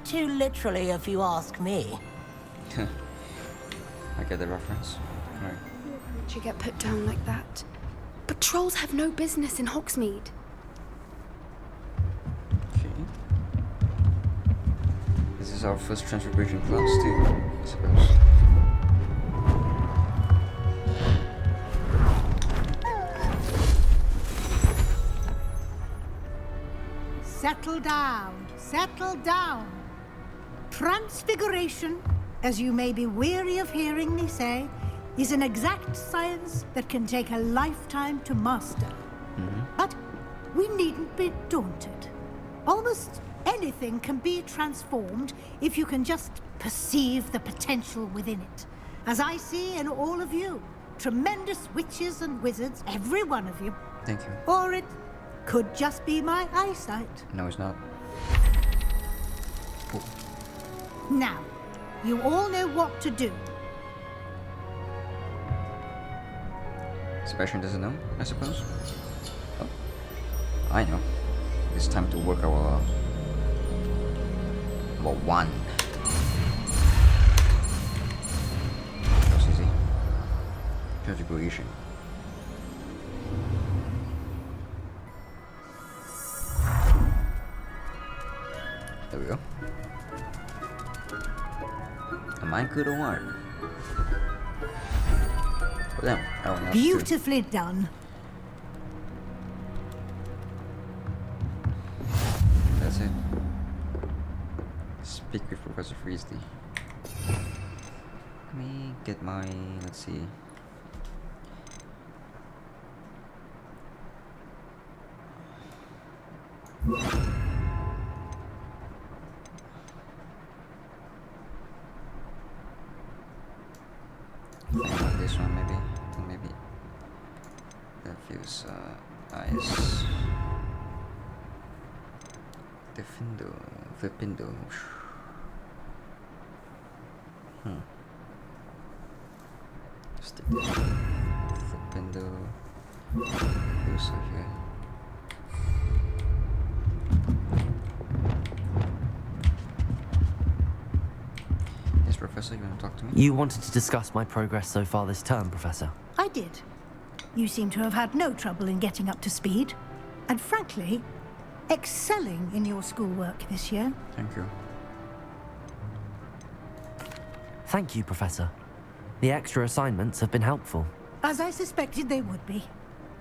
too literally if you ask me. I get the reference. Right. You get put down like that. But trolls have no business in Hogsmeade. Okay. This is our first transfiguration class too, I suppose. Settle down, settle down. Transfiguration, as you may be weary of hearing me say, is an exact science that can take a lifetime to master. But we needn't be daunted. Almost anything can be transformed if you can just perceive the potential within it. As I see in all of you, tremendous witches and wizards, every one of you. Thank you. Or it could just be my eyesight. No, it's not. Cool. Now, you all know what to do. Sebastian doesn't know, I suppose. Oh, I know. It's time to work our wand. That was easy. Transfiguration. There we go. Am I good or what? Oh, damn, everyone else too. Beautifully done. That's it. Speak with Professor Freesley. Let me get my, let's see. This one maybe, and maybe that feels eyes. Vipindo. Stick this one. Vipindo. Also here. Yes, Professor, you want to talk to me? You wanted to discuss my progress so far this term, Professor. I did. You seem to have had no trouble in getting up to speed. And frankly, excelling in your schoolwork this year. Thank you. Thank you, Professor. The extra assignments have been helpful. As I suspected they would be.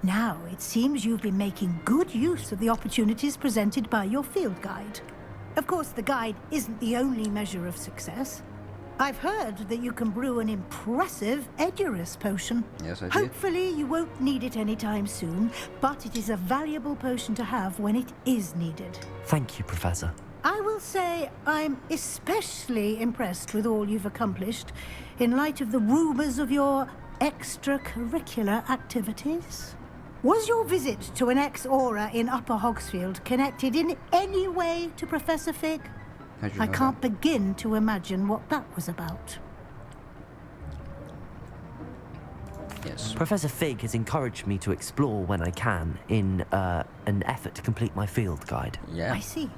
Now, it seems you've been making good use of the opportunities presented by your field guide. Of course, the guide isn't the only measure of success. I've heard that you can brew an impressive Edurus potion. Yes, I did. Hopefully you won't need it anytime soon, but it is a valuable potion to have when it is needed. Thank you, Professor. I will say I'm especially impressed with all you've accomplished in light of the rumors of your extracurricular activities. Was your visit to an ex-aura in Upper Hogsfield connected in any way to Professor Fig? I can't begin to imagine what that was about. Yes. Professor Fig has encouraged me to explore when I can in an effort to complete my field guide. Yeah. I see.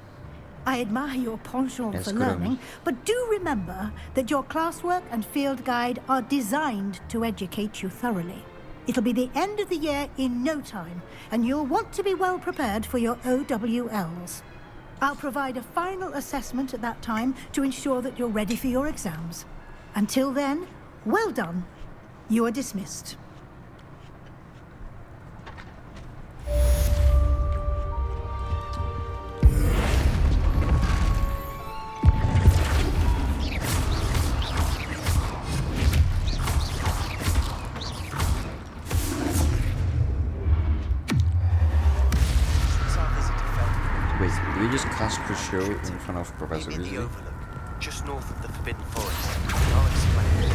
I admire your penchant Yes, for good on learning, you. but do remember that your classwork and field guide are designed to educate you thoroughly. It'll be the end of the year in no time, and you'll want to be well prepared for your OWLs. I'll provide a final assessment at that time to ensure that you're ready for your exams. Until then, well done. You are dismissed. Wait, did we just cast Crucio in front of Professor In the Weasley? Overlook, just north of the Forbidden Forest. I'll explain.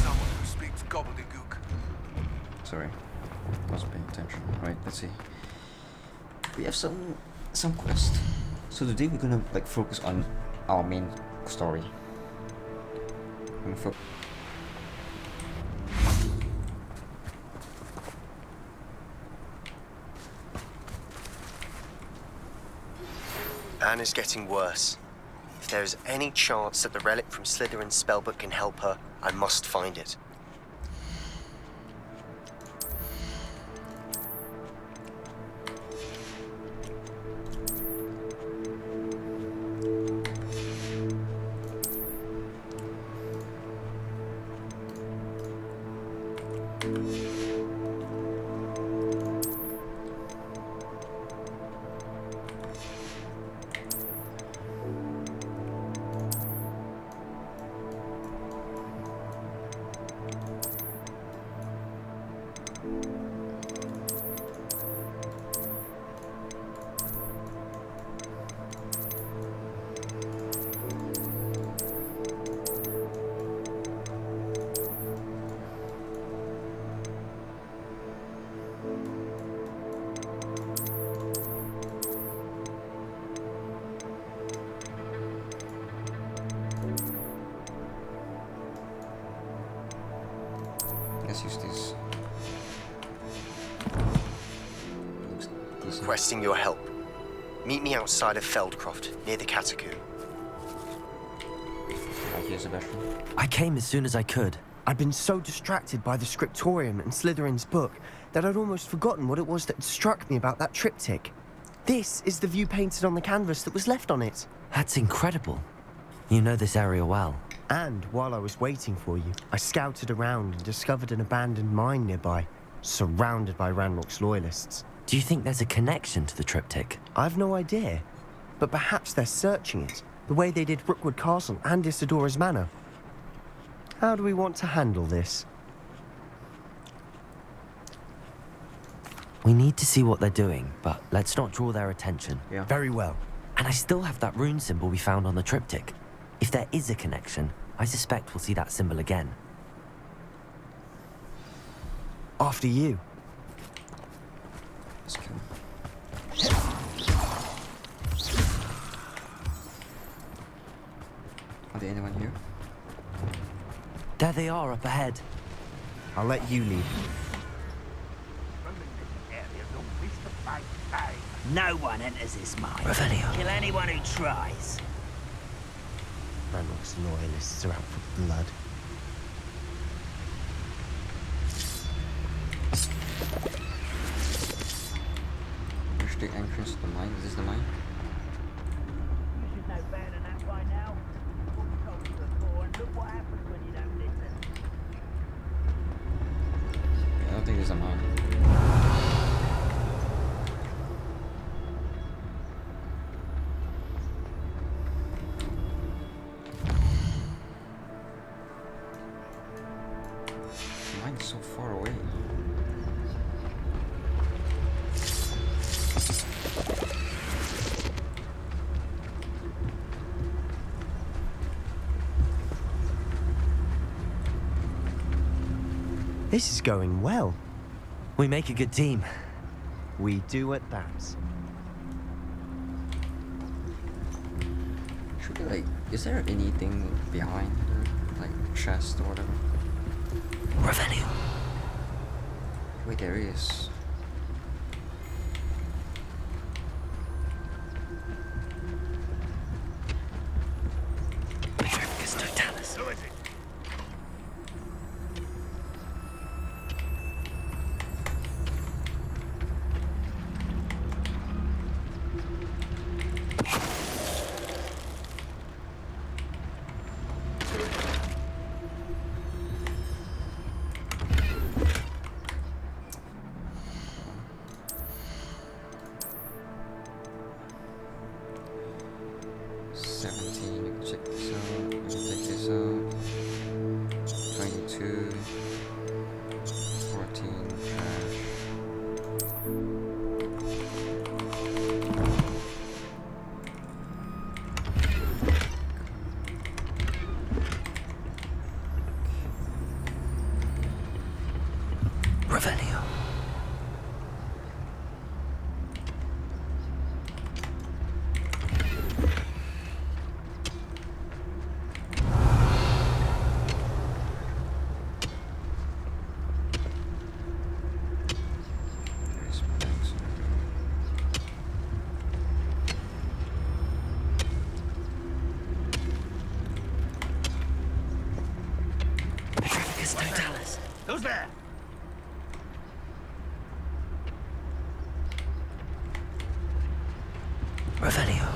Someone who speaks gobbledygook. Sorry, wasn't paying attention. Right, let's see. We have some quest. So today we're gonna like focus on our main story. Anna's getting worse. If there is any chance that the relic from Slytherin's spellbook can help her, I must find it. Let's use this. Looks decent. Requesting your help. Meet me outside of Feldcroft, near the Catacomb. Right, here's a bedroom. I came as soon as I could. I'd been so distracted by the scriptorium and Slytherin's book that I'd almost forgotten what it was that struck me about that triptych. This is the view painted on the canvas that was left on it. That's incredible. You know this area well. And while I was waiting for you, I scouted around and discovered an abandoned mine nearby, surrounded by Ranrock's loyalists. Do you think there's a connection to the triptych? I've no idea, but perhaps they're searching it, the way they did Rookwood Castle and Isidora's Manor. How do we want to handle this? We need to see what they're doing, but let's not draw their attention. Yeah. Very well. And I still have that rune symbol we found on the triptych. If there is a connection, I suspect we'll see that symbol again. After you. Let's go. Are there anyone here? There they are up ahead. I'll let you lead. No one enters this mine. Revelio. Kill anyone who tries. Ranrock's loyalists are out for blood. Where's the entrance to the mine? Is this the mine? You should know better than that by now. I've told you before, and look what happens when you don't listen. Yeah, I don't think there's a mine. The mine is so far away. This is going well. We make a good team. We do at that. Should be like, is there anything behind her? Like chest or whatever? Revelio. Wait, there is. Petrificus totalis. You can check this out. You can take this out. 22, 14, trash. Revelio. There is blanks. Retrofigus Totalis. Who's there? Revelio.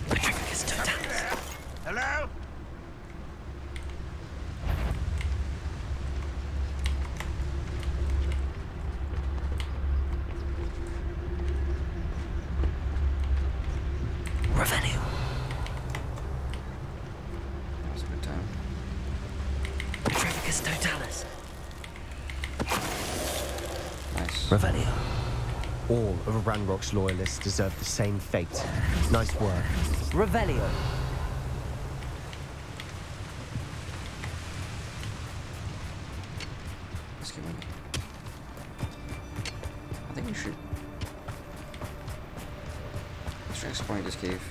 Retrofigus Totalis. Hello? Revelio. That was a good time. Retrofigus Totalis. Nice. Revelio. All of Ranrock's loyalists deserve the same fate. Nice work. Revelio. Let's keep moving. I think we should. Let's try exploring this cave.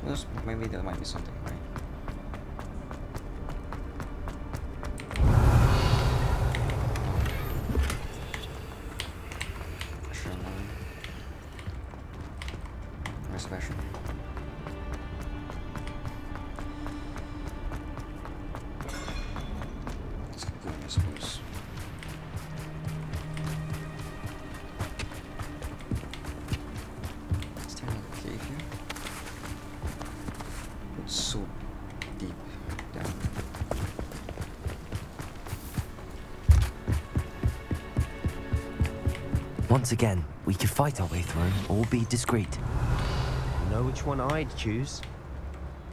Well, maybe there might be something, right? Sure, no. Reservation. Let's keep going, I suppose. Is there another cave here? It's so deep down. Once again, we could fight our way through or be discreet. You know which one I'd choose?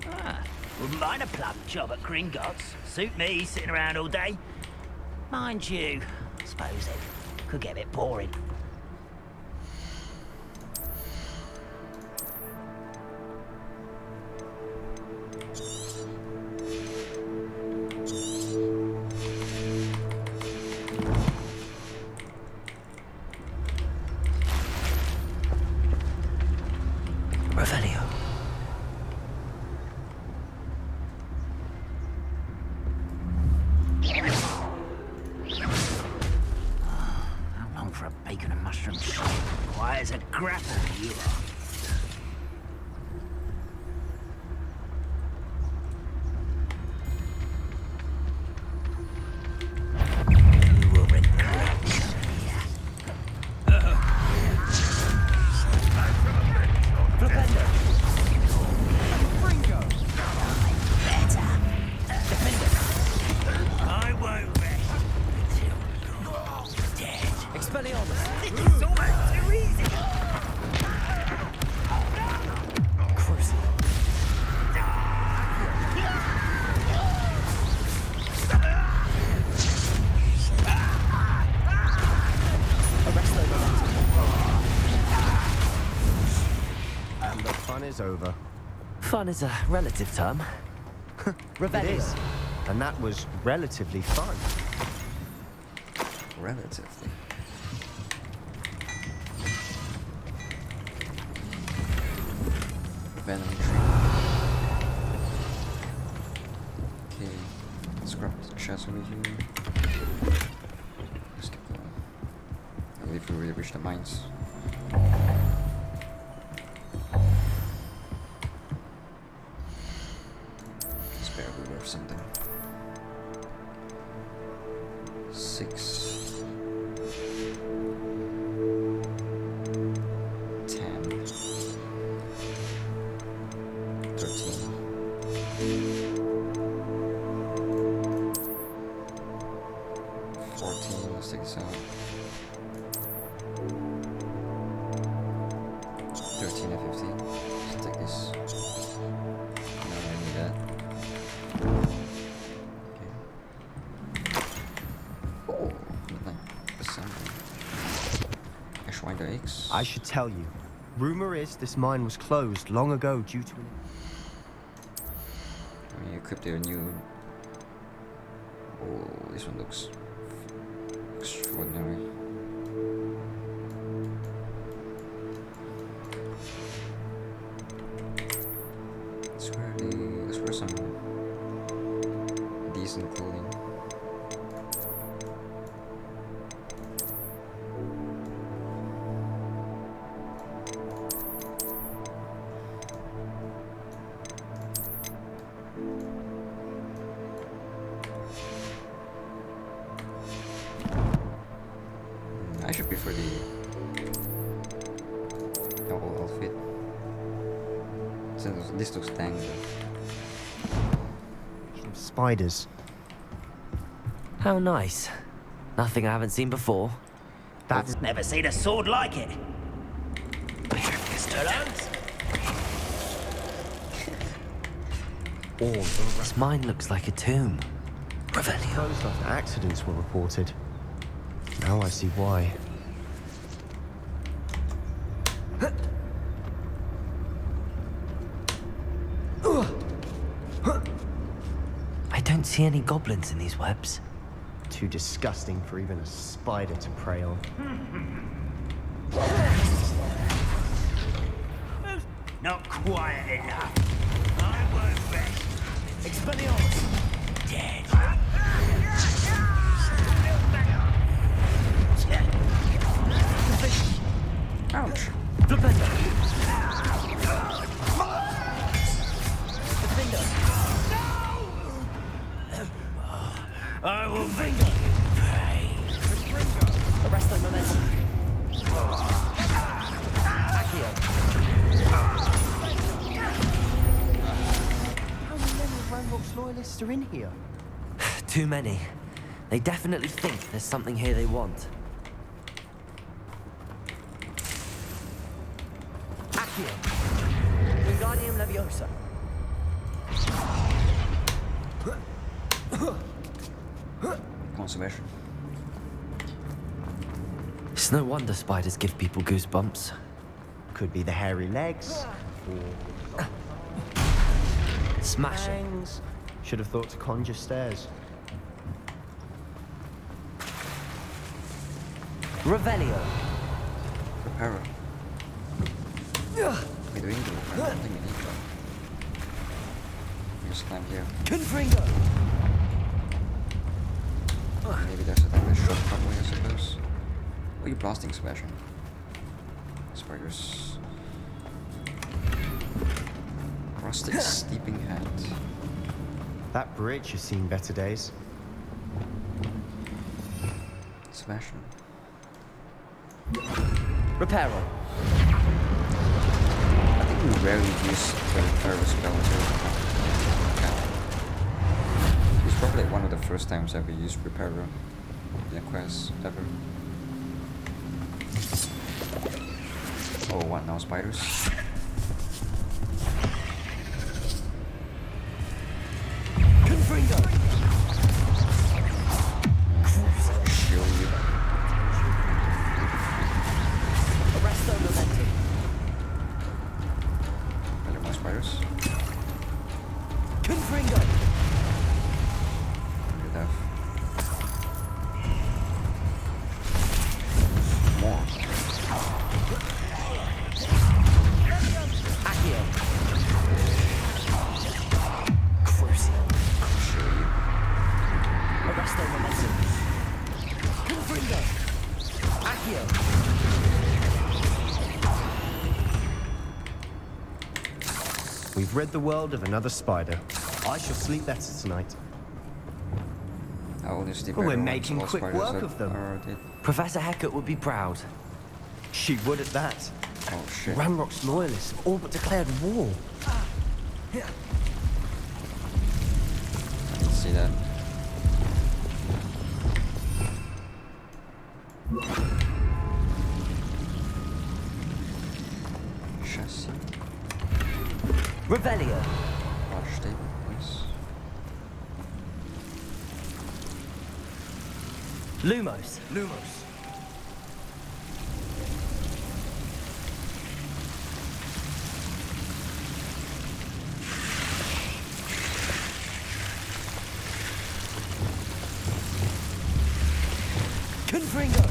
Ah, wouldn't mind a plum job at Gringotts. Suit me, sitting around all day. Mind you, I suppose it could get a bit boring. Revelio. How long for a bacon and mushroom shop? Quiet as a grapple, you are. You will regret coming here. I won't rest until you're dead. Expelliarmus. This is almost too easy. Crucible. And the fun is over. Fun is a relative term. It Revelio. is. And that was relatively fun. Relatively. Venom tree. Okay, let's grab the chest over here. Let's keep going. I believe we really reached the mines. This better be worth something. 6 10 13 14. Let's take this out. 13 and 15. Let's take this. No, I need that. Okay. Oh, assembly. Ashwinder eggs. I should tell you. Rumor is this mine was closed long ago due to I mean, you equipped their new. Oh, this one looks extraordinary. Let's wear some decent clothing. for the whole outfit. So this looks dang good. Spiders. How nice. Nothing I haven't seen before. That's Never seen a sword like it. This mine looks like a tomb. Revelio. closed after accidents were reported. Now I see why. I don't see any goblins in these webs. Too disgusting for even a spider to prey on. Not quiet enough. I won't rest. Expelliarmus. Dead. Ouch! I will make you pay. Arrest them, momentum. How many Ranrock's loyalists are in here? Too many. They definitely think there's something here they want. Accio. Wingardium Leviosa. Conservation. It's no wonder spiders give people goosebumps. Could be the hairy legs. Smashing. Fangs. Should have thought to conjure stairs. Revelio. Preparo. We doing the reparo? I don't think we need that. We just climb here. Confringo. Maybe there's a damage shortcut way, I suppose. What are you blasting, Sebastian? Spiders. Rustic steeping hat. That bridge has seen better days. Sebastian. Reparo. I think we rarely use the reparo spell until it's probably one of the first times I've ever used reparo in a quest ever. Oh, what now, spiders? Confringo. Shield you. Arresto momentum. Are there more spiders? Confringo. Good enough. More. Accio. Cruci. Shield you. Arresto momentum. Confringo. Accio. We've rid the world of another spider. I shall sleep better tonight. I only sleep Well, we're better making once all quick spiders work of them. are dead. Professor Hecat would be proud. She would at that. Oh shit. Ranrock's loyalists have all but declared war. I didn't see that. Chassis. Revelio. Large stable, please. Lumos. Lumos. Confringo.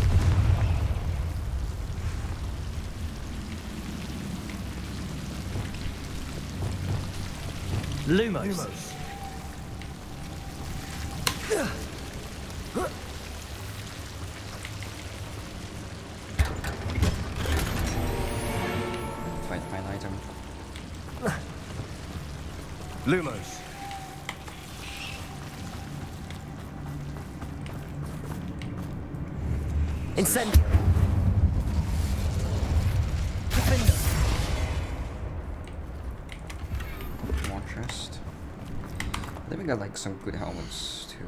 Lumos. Find an item. Lumos. Incendio. Then we got like some good helmets too.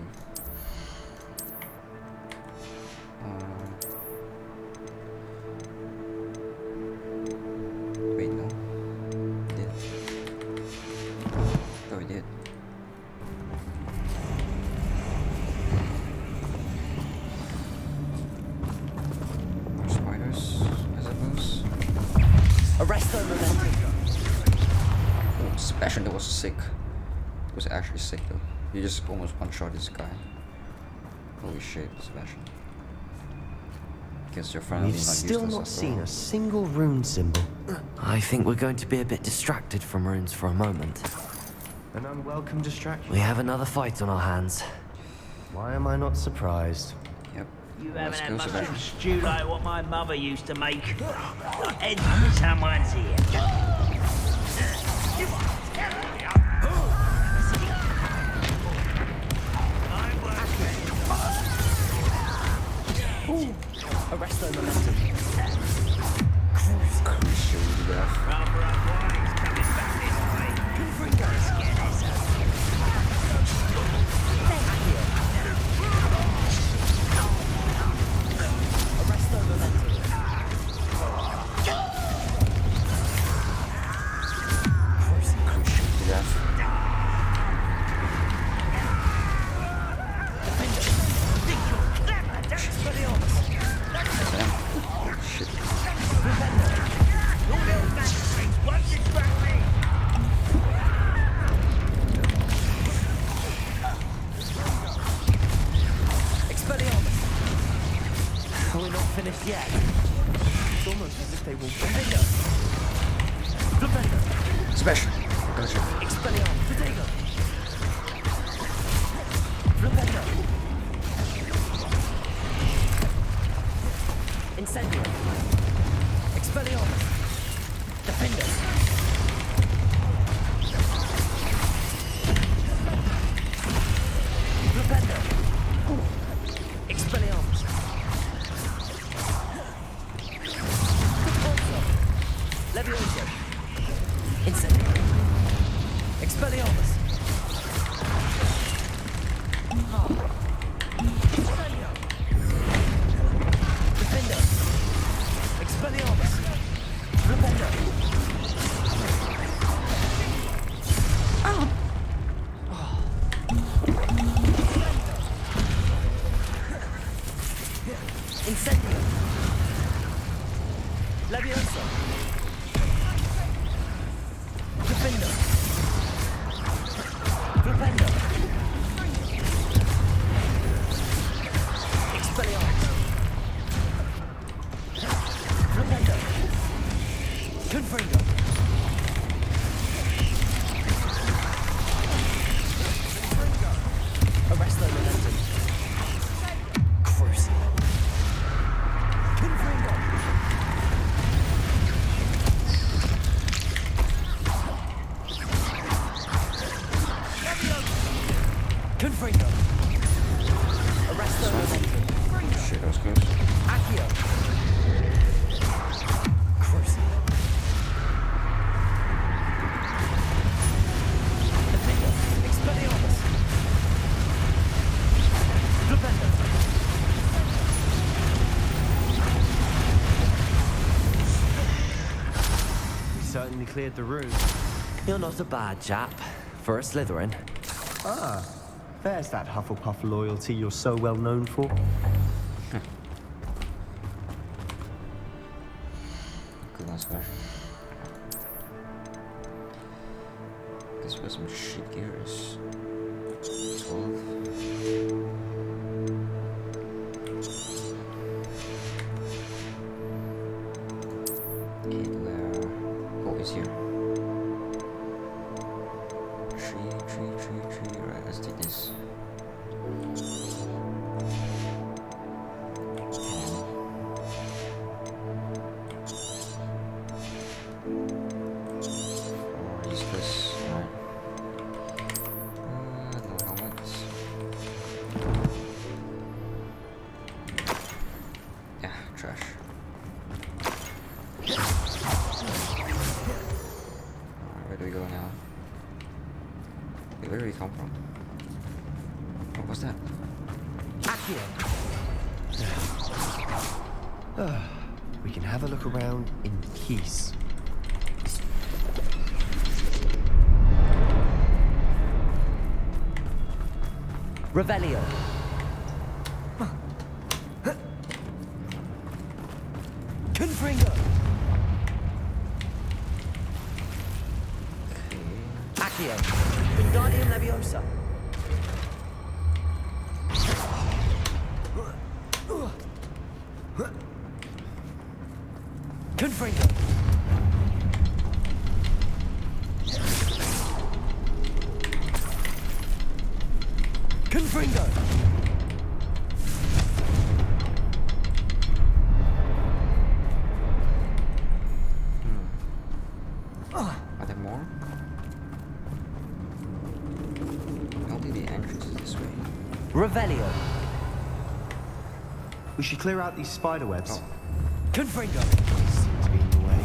Wait, no. We did. Oh, we did. More spiders, I suppose. Arrest them, Oh, Sebastian, that was sick. It was actually sick though. You just almost one-shot this guy. Holy shit, Sebastian. Guess your friend We've is not still useless not after seen all. a single rune symbol. I think we're going to be a bit distracted from runes for a moment. An unwelcome distraction. We have another fight on our hands. Why am I not surprised? Yep. You Let's haven't go, had much Sebastian. of a stew like what my mother used to make. Ed, someone's here. Arrest their momentum. Crucial to death. Rather unwise coming back this way. Let's get this up. Arrest their momentum. Crucial to death. Damn. Shit. Expelliarmus. We're not finished yet. It's almost as if they will. Sebastian, gotcha. Expelliarmus. Protego. Flipendo. Incendio. Expelliarmus. Defender. Flipendo. Expelliarmus. Levioso. Incendio. Expelliarmus. Defender. Expelliarmus. Flipendo. Incendio. Levioso. Defender. Flipendo. Expelliarmus. Flipendo. Confringo. Arrest their momentum. Cruise. Confringo. Confringo. Arrest their momentum. Shit, that was close. Accio. Cruise. Defender. Expelliarmus. Defender. We certainly cleared the room. You're not a bad chap for a Slytherin. Ah, there's that Hufflepuff loyalty you're so well known for. Good last Sebastian. Guess we got some shit gears. 12. Okay, where? Oh, it's here. Tree. Right, let's take this. Or use this. Alright. Wait, where did we come from? What was that? We can have a look around in peace. Revelio. Confringo. Accio. Wingardium Leviosa. Confringo. Confringo. Are there more? I don't think the entrance is this way. Revelio. We should clear out these spider webs. Oh. Confringo. Seem to be in the way.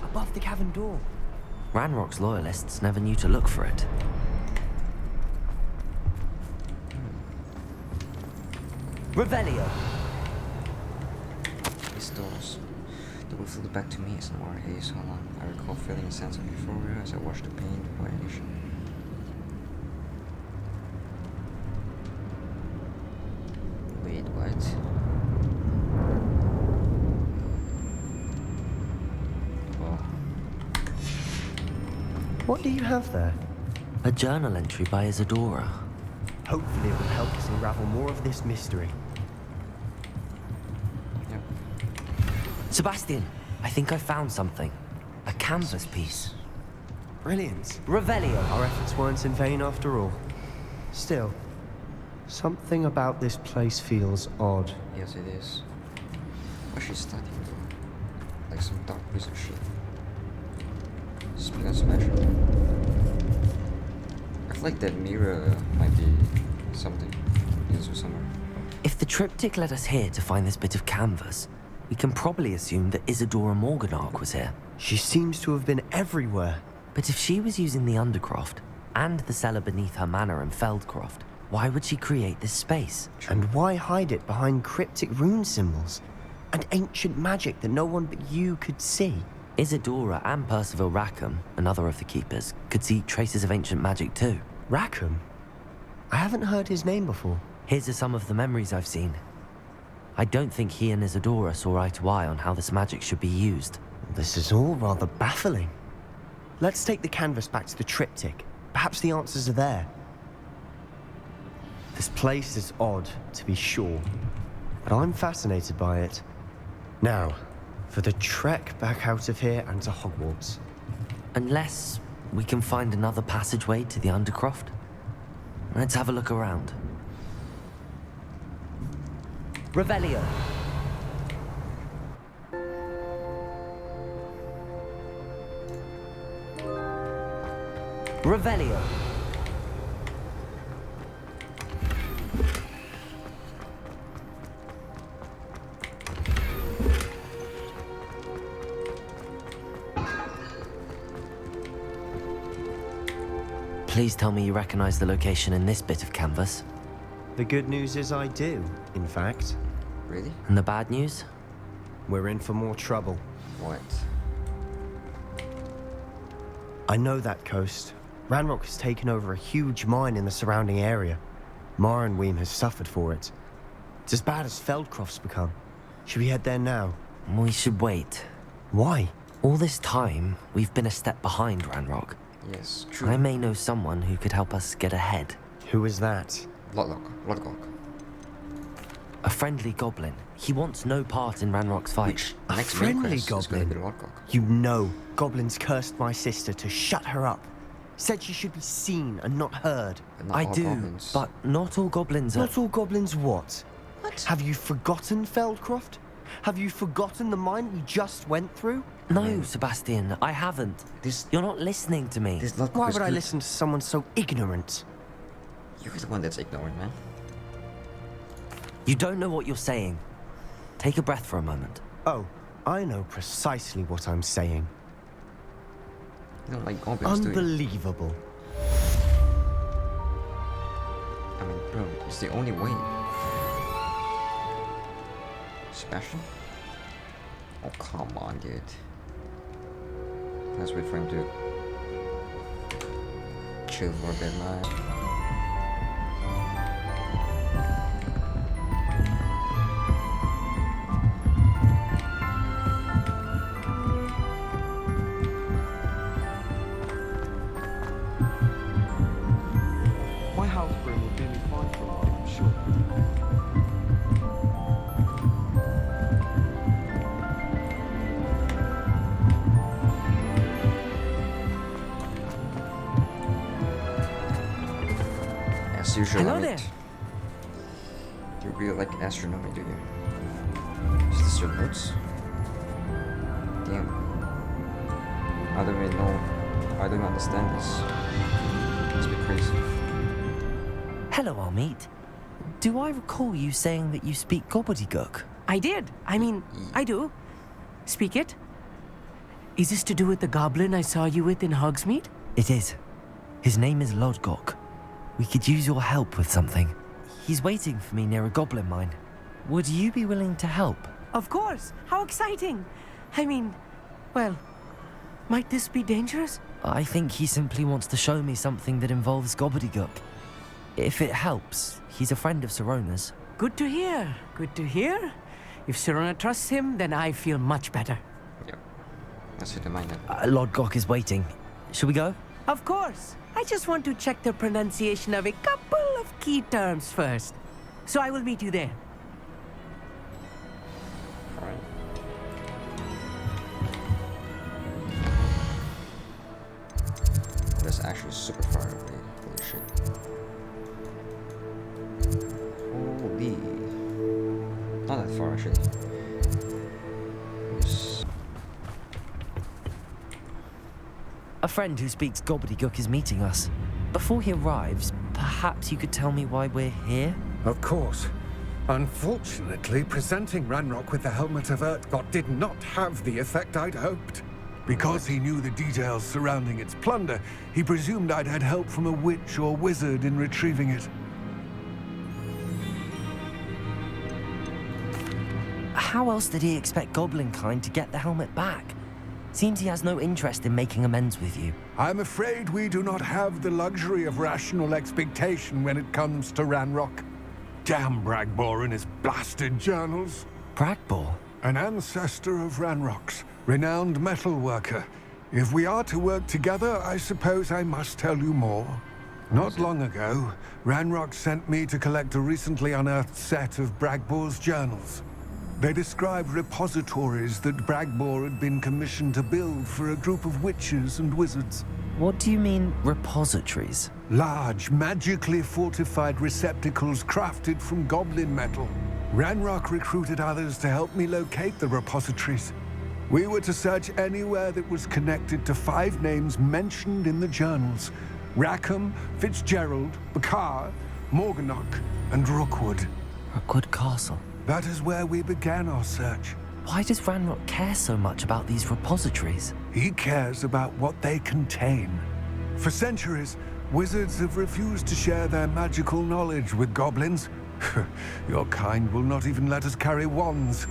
Above the cavern door. Ranrock's loyalists never knew to look for it. Revelio. These doors. They will float back to me as more haze. Hold on. I recall feeling a sense of euphoria as I watched the pain vanish. Wait, what? Oh. What do you have there? A journal entry by Isadora. Hopefully it will help us unravel more of this mystery. Yep. Sebastian, I think I found something. A canvas piece. Brilliant. Revelio. Our efforts weren't in vain after all. Still, something about this place feels odd. Yes, it is. What's she studying though? Like some dark wizard shit. Speaking of special. I feel like that mirror might be something. Used or somewhere. If the triptych led us here to find this bit of canvas, we can probably assume that Isadora Morganach was here. She seems to have been everywhere. But if she was using the Undercroft and the cellar beneath her manor in Feldcroft, why would she create this space? And why hide it behind cryptic rune symbols? And ancient magic that no one but you could see? Isadora and Percival Rackham, another of the keepers, could see traces of ancient magic too. Rackham? I haven't heard his name before. His are some of the memories I've seen. I don't think he and Isadora saw eye to eye on how this magic should be used. This is all rather baffling. Let's take the canvas back to the triptych. Perhaps the answers are there. This place is odd, to be sure, but I'm fascinated by it. Now, for the trek back out of here and to Hogwarts. Unless we can find another passageway to the Undercroft. Let's have a look around. Revelio. Revelio. Please tell me you recognize the location in this bit of canvas. The good news is I do, in fact. Really? And the bad news? We're in for more trouble. What? I know that coast. Ranrock has taken over a huge mine in the surrounding area. Marenweem has suffered for it. It's as bad as Feldcroft's become. Should we head there now? We should wait. Why? All this time, we've been a step behind Ranrock. Yes, true. I may know someone who could help us get ahead. Who is that? LODGOK. A friendly goblin. He wants no part in Ranrock's fight. Which A next main friendly quest is gonna be goblin? LODGOK. You know, goblins cursed my sister to shut her up. Said she should be seen and not heard. But not I all do, goblins. but not all goblins are... Not all goblins what? What? Have you forgotten Feldcroft? Have you forgotten the mine we just went through? No, Sebastian, I haven't. This You're not listening to me. LODGOK Why is would I good. listen to someone so ignorant? You're the one that's ignorant, man. You don't know what you're saying. Take a breath for a moment. Oh, I know precisely what I'm saying. You don't like goblins, do you? Unbelievable. I mean, bro, it's the only way. Special? Oh, come on, dude. Let's wait for him to chill for a bit, man. My house broom will do me fine for a while, I'm sure. As usual, Hello I mean, there. you really like astronomy, do you? Is this your notes? Damn. I don't really know. I don't understand this. It's a bit crazy. Hello, Amit. Do I recall you saying that you speak gobbledygook? I did. I mean, I do. Speak it. Is this to do with the goblin I saw you with in Hogsmeade? It is. His name is LODGOK. We could use your help with something. He's waiting for me near a goblin mine. Would you be willing to help? Of course. How exciting. I mean, well, might this be dangerous? I think he simply wants to show me something that involves gobbledygook. If it helps, he's a friend of Sirona's. Good to hear. Good to hear. If Sirona trusts him, then I feel much better. Yep. Let's hit the mine then. LODGOK is waiting. Should we go? Of course. I just want to check the pronunciation of a couple of key terms first. So I will meet you there. Alright. That's actually super far away. Holy shit. Holy. Not that far actually. Yes. A friend who speaks gobbledygook is meeting us. Before he arrives, perhaps you could tell me why we're here? Of course. Unfortunately, presenting Ranrock with the helmet of Urtkot did not have the effect I'd hoped. Because he knew the details surrounding its plunder, he presumed I'd had help from a witch or wizard in retrieving it. How else did he expect Goblinkind to get the helmet back? Seems he has no interest in making amends with you. I'm afraid we do not have the luxury of rational expectation when it comes to Ranrock. Damn Bragbor and his blasted journals. Bragbor? An ancestor of Ranrock's, renowned metal worker. If we are to work together, I suppose I must tell you more. Not long ago, Ranrock sent me to collect a recently unearthed set of Bragbor's journals. They described repositories that Bragbor had been commissioned to build for a group of witches and wizards. What do you mean, repositories? Large, magically fortified receptacles crafted from goblin metal. Ranrock recruited others to help me locate the repositories. We were to search anywhere that was connected to 5 names mentioned in the journals: Rackham, Fitzgerald, Bakar, Morganach, and Rookwood. Rookwood Castle. That is where we began our search. Why does Ranrock care so much about these repositories? He cares about what they contain. For centuries, wizards have refused to share their magical knowledge with goblins. Your kind will not even let us carry wands.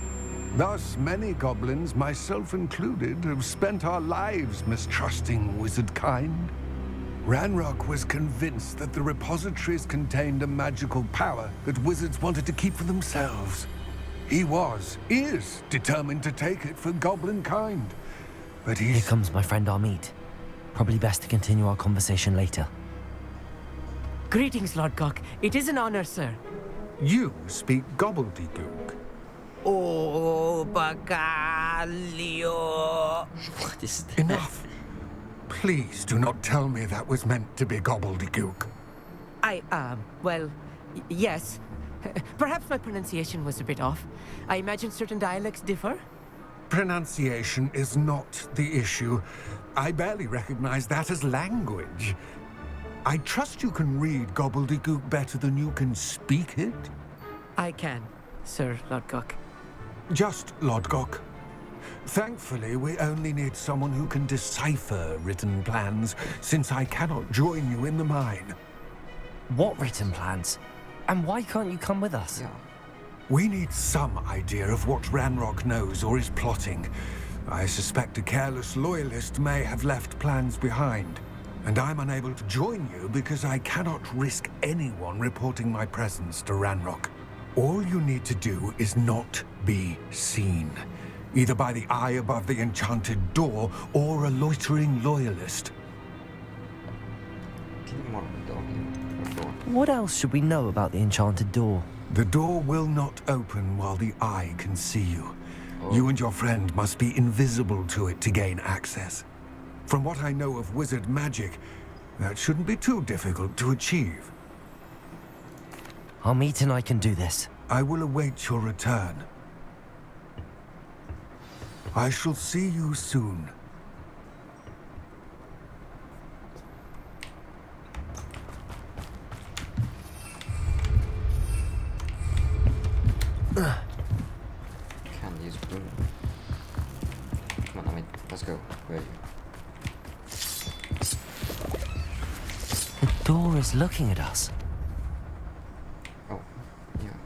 Thus, many goblins, myself included, have spent our lives mistrusting wizard kind. Ranrock was convinced that the repositories contained a magical power that wizards wanted to keep for themselves. He is determined to take it for goblin kind. But Here he's... comes my friend Amit. Probably best to continue our conversation later. Greetings, LODGOK. It is an honor, sir. You speak gobbledygook. Oh, Bacalio. What is that? Enough. Please do not tell me that was meant to be gobbledygook. Well, yes. Perhaps my pronunciation was a bit off. I imagine certain dialects differ. Pronunciation is not the issue. I barely recognize that as language. I trust you can read gobbledygook better than you can speak it. I can, Sir LODGOK. Just LODGOK. Thankfully, we only need someone who can decipher written plans, since I cannot join you in the mine. What written plans? And why can't you come with us? Yeah. We need some idea of what Ranrock knows or is plotting. I suspect a careless loyalist may have left plans behind. And I'm unable to join you because I cannot risk anyone reporting my presence to Ranrock. All you need to do is not be seen, either by the eye above the enchanted door or a loitering loyalist. Can you mark the door here? Or door? What else should we know about the enchanted door? The door will not open while the eye can see you. You and your friend must be invisible to it to gain access. From what I know of wizard magic, that shouldn't be too difficult to achieve. Amit and I can do this. I will await your return. I shall see you soon. Can't use broom. Come on, Amit, let's go. Where are you? The door is looking at us. Oh, yeah.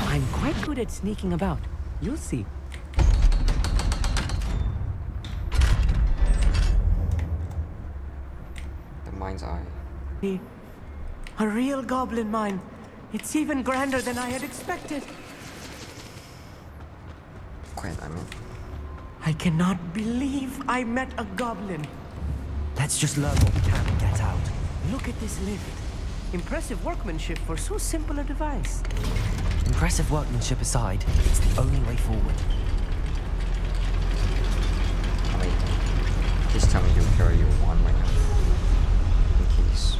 I'm quite good at sneaking about. You'll see. The mind's eye. A real goblin mine. It's even grander than I had expected. Quiet, I mean. I cannot believe I met a goblin. Let's just learn what we can and get out. Look at this lift. Impressive workmanship for so simple a device. Impressive workmanship aside, it's the only way forward. Amit, please tell me you'll carry your wand right now. In case.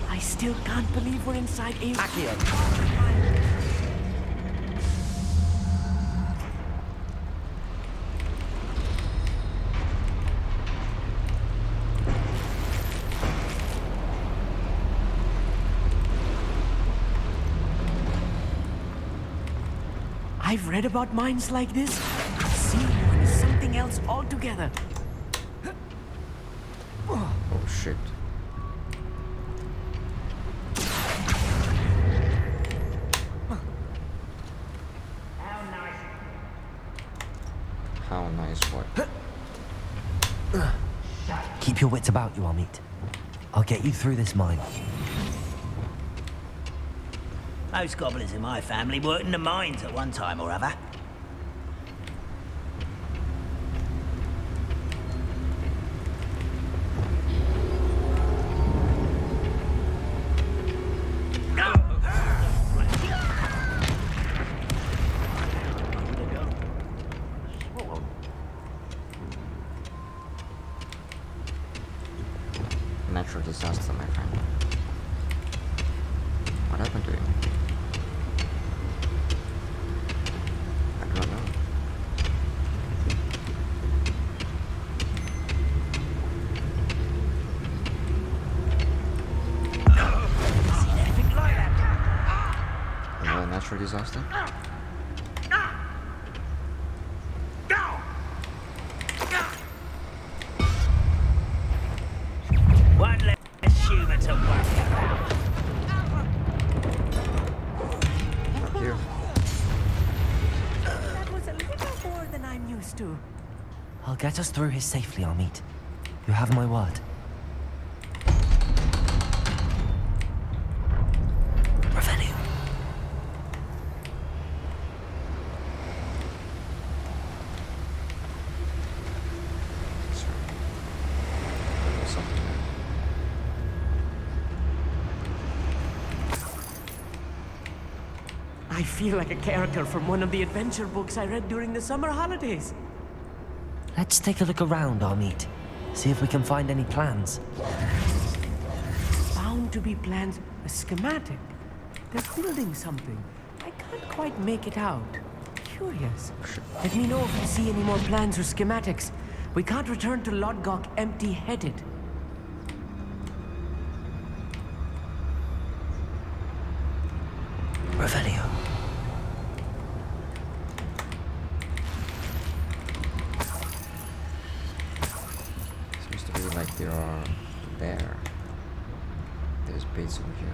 I still can't believe we're inside a... I've read about mines like this. Seeing one is something else altogether. Oh shit. How nice what? Keep your wits about you, Amit. I'll get you through this mine. Most goblins in my family worked in the mines at one time or other. Natural disaster, my friend. What happened to him? I don't know. Another natural disaster? One less human to work around. Here. That was a little more than I'm used to. I'll get us through here safely, Amit. You have my word. Revenue. Sorry. There was something there. I feel like a character from one of the adventure books I read during the summer holidays. Let's take a look around, Amit. See if we can find any plans. Bound to be plans, a schematic. They're building something. I can't quite make it out. curious. Let me know if you see any more plans or schematics. We can't return to LODGOK empty-headed. Revelio. Seems to be like there are there. There's base over here.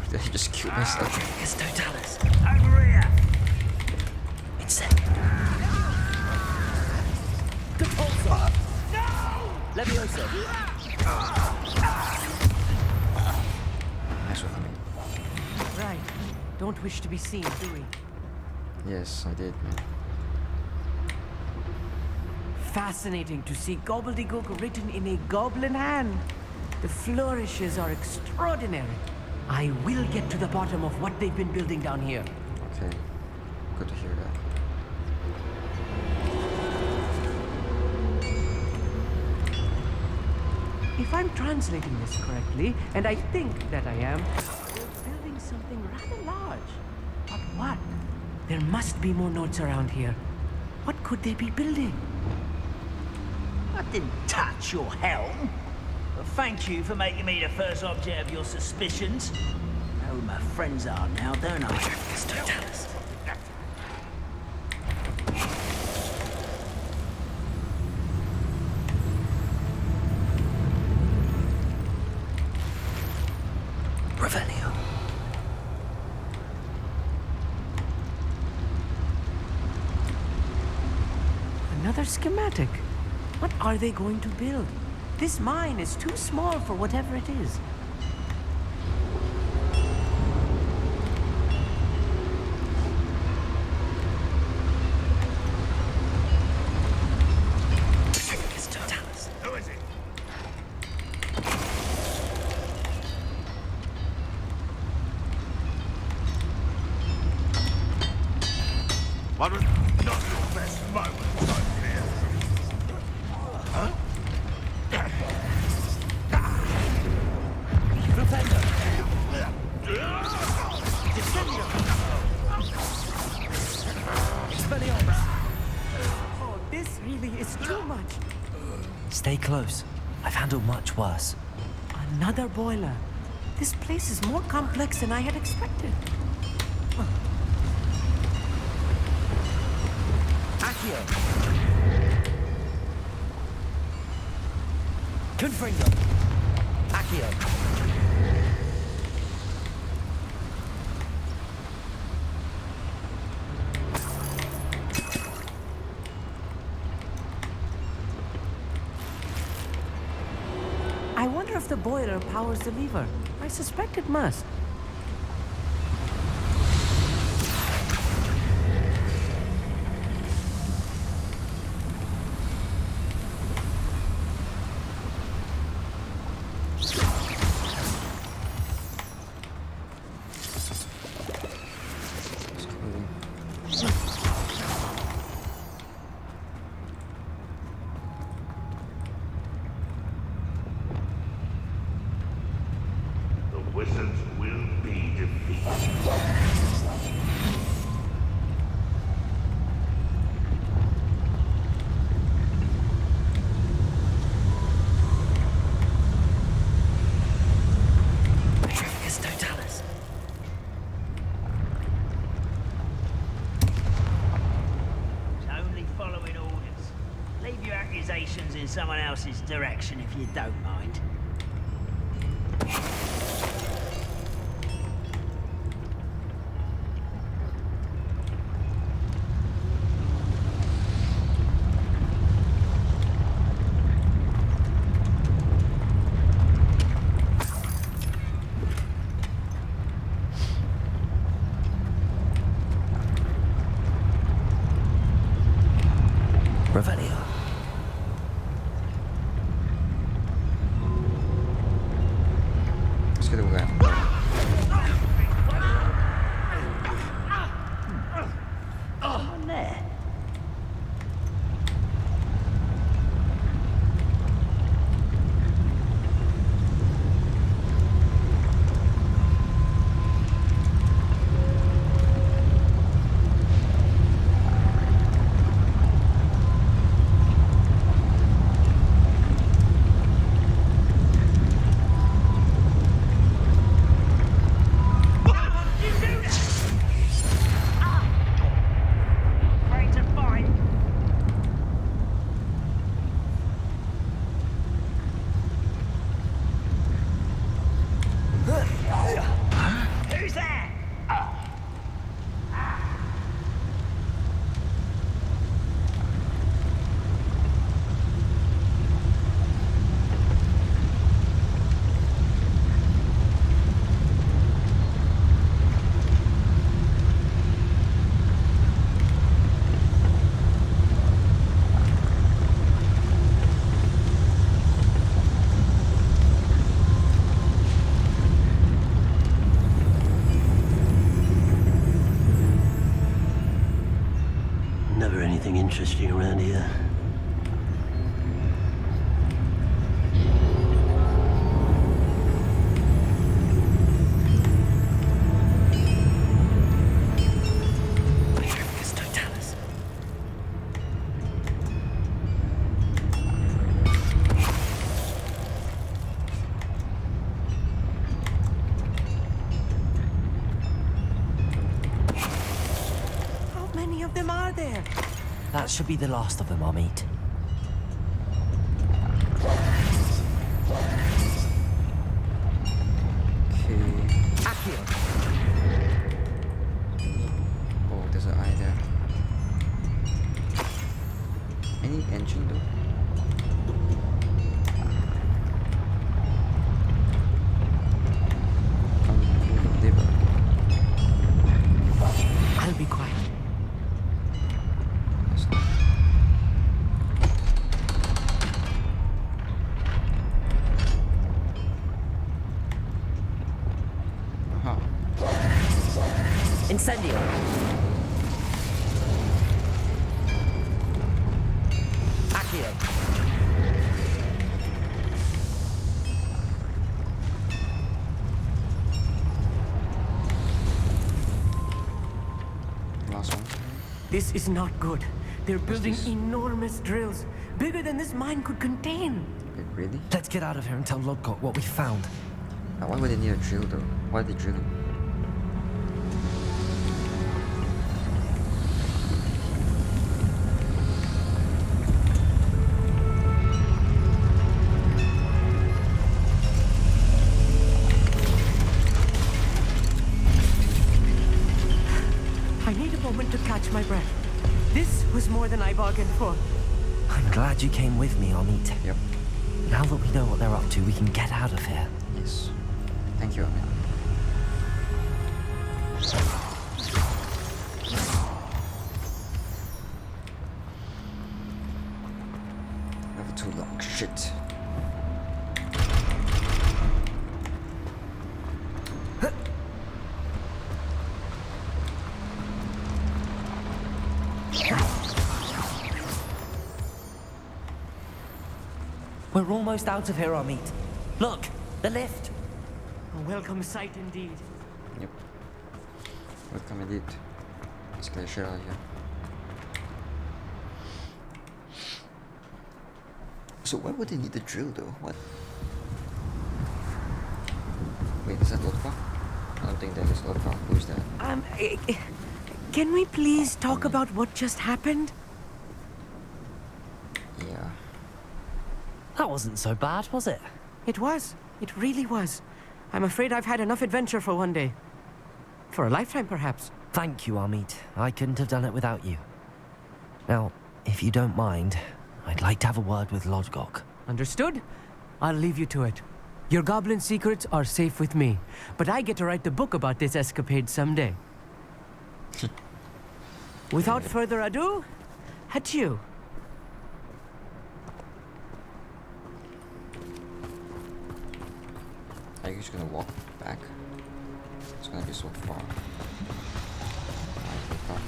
Did I just kill myself? It's Totalis. Over here! It's set. Good pulsar. No! Levioso. Nice with me. Right. Don't wish to be seen, do we? Yes, I did, man. Fascinating to see gobbledygook written in a goblin hand. The flourishes are extraordinary. I will get to the bottom of what they've been building down here. Okay. Good to hear that. If I'm translating this correctly, and I think that I am, they're building something rather large. But what? There must be more notes around here. What could they be building? I didn't touch your helm. But thank you for making me the first object of your suspicions. I know who my friends are now, don't I? It's Totalis. Revelio. Another schematic. What are they going to build? This mine is too small for whatever it is. It's Totalis. Who is it? One was not your best moment, I fear. Huh? Defender. Expelliarmus. Oh, this really is too much. Stay close. I've handled much worse. Another boiler. This place is more complex than I had expected. Accio. Confringo. Accio. I wonder if the boiler powers the lever. I suspect it must. The wizards will be defeated. It's Totalis. It's only following orders. Leave your accusations in someone else's direction if you don't mind. Revelio. interesting around here? How many of them are there? That should be the last of them, Amit. Okay. Accio. Oh, there's an eye there. Any engine though? Liver. I'll be quiet. That's not. Aha. Incendio. Accio. Last one. This is not good. They're building this? enormous drills, bigger than this mine could contain. Wait, really? Let's get out of here and tell LODGOK what we found. Why would they need a drill though? Why are they drilling? I need a moment to catch my breath. This was more than I bargained for. I'm glad you came with me, Amit. Yep. Now that we know what they're up to, we can get out of here. Yes. Thank you, Amin. Level 2 lock. Shit. We're almost out of here, Amit. Look, the lift. A welcome sight indeed. Yep. Welcome indeed. Let's get a shit out of here. So why would they need the drill though? What? Wait, is that LODGOK? I don't think that is LODGOK. Who is that? Can we please talk about what just happened? Yeah. That wasn't so bad, was it? It was. It really was. I'm afraid I've had enough adventure for one day. For a lifetime, perhaps. Thank you, Amit. I couldn't have done it without you. Now, if you don't mind, I'd like to have a word with LODGOK. Understood? I'll leave you to it. Your goblin secrets are safe with me, but I get to write the book about this escapade someday. Without further ado, adieu. Are you just gonna walk back? It's gonna be so far. Alright, look up.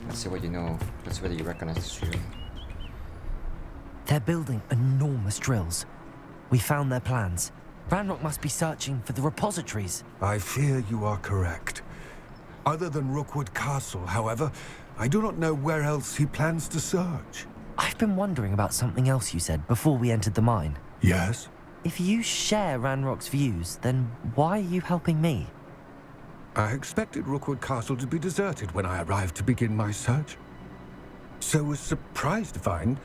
Let's see what you know. Let's see whether you recognize this room. They're building enormous drills. We found their plans. Ranrock must be searching for the repositories. I fear you are correct. Other than Rookwood Castle, however, I do not know where else he plans to search. I've been wondering about something else you said before we entered the mine. Yes? If you share Ranrock's views, then why are you helping me? I expected Rookwood Castle to be deserted when I arrived to begin my search. So was surprised to find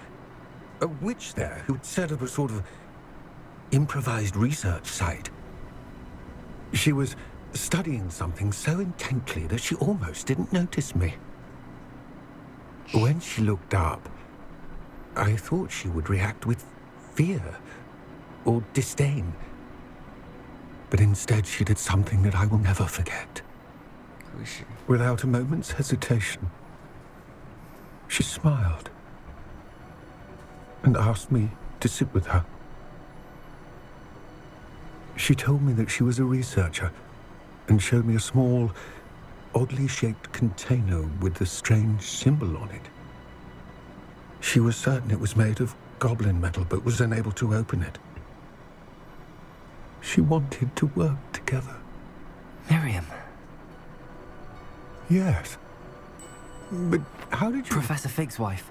a witch there who'd set up a sort of improvised research site. She was studying something so intently that she almost didn't notice me. When she looked up, I thought she would react with fear or disdain. But instead she did something that I will never forget. Who is she? Without a moment's hesitation, she smiled and asked me to sit with her. She told me that she was a researcher and showed me a small, oddly shaped container with a strange symbol on it. She was certain it was made of goblin metal, but was unable to open it. She wanted to work together. Miriam. Yes. But how did you... Professor Fig's wife.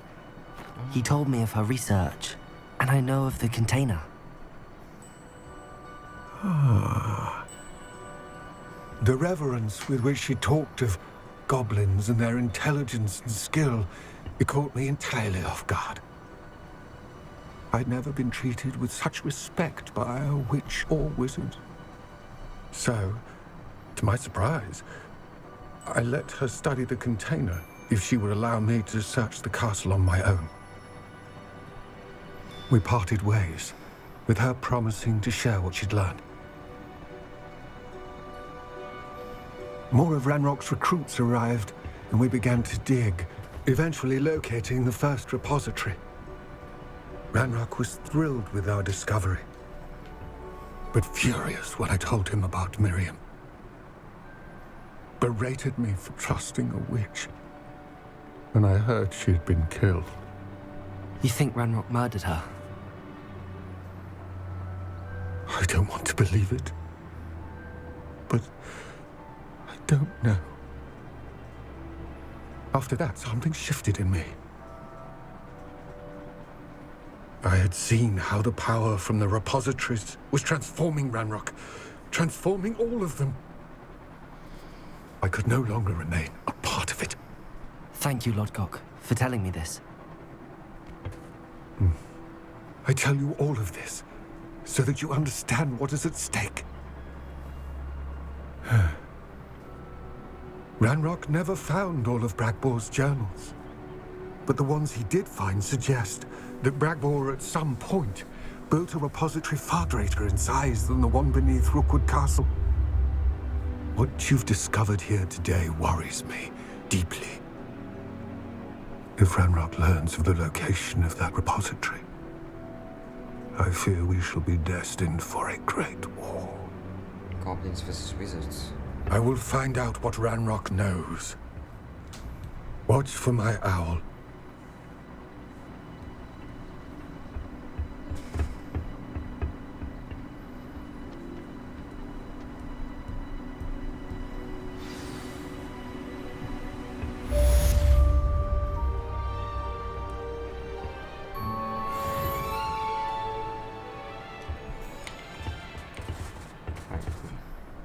He told me of her research, and I know of the container. Ah. The reverence with which she talked of goblins and their intelligence and skill, it caught me entirely off guard. I'd never been treated with such respect by a witch or wizard. So, to my surprise, I let her study the container if she would allow me to search the castle on my own. We parted ways, with her promising to share what she'd learned. More of Ranrock's recruits arrived, and we began to dig, eventually locating the first repository. Ranrock was thrilled with our discovery, but furious when I told him about Miriam. Berated me for trusting a witch when I heard she had been killed. You think Ranrock murdered her? I don't want to believe it, but I don't know. After that, something shifted in me. I had seen how the power from the repositories was transforming Ranrock, transforming all of them. I could no longer remain a part of it. Thank you, LODGOK, for telling me this. I tell you all of this so that you understand what is at stake. Ranrock never found all of Bragbor's journals, but the ones he did find suggest that Bragbor at some point built a repository far greater in size than the one beneath Rookwood Castle. What you've discovered here today worries me deeply. If Ranrock learns of the location of that repository, I fear we shall be destined for a great war. Goblins versus wizards. I will find out what Ranrock knows. Watch for my owl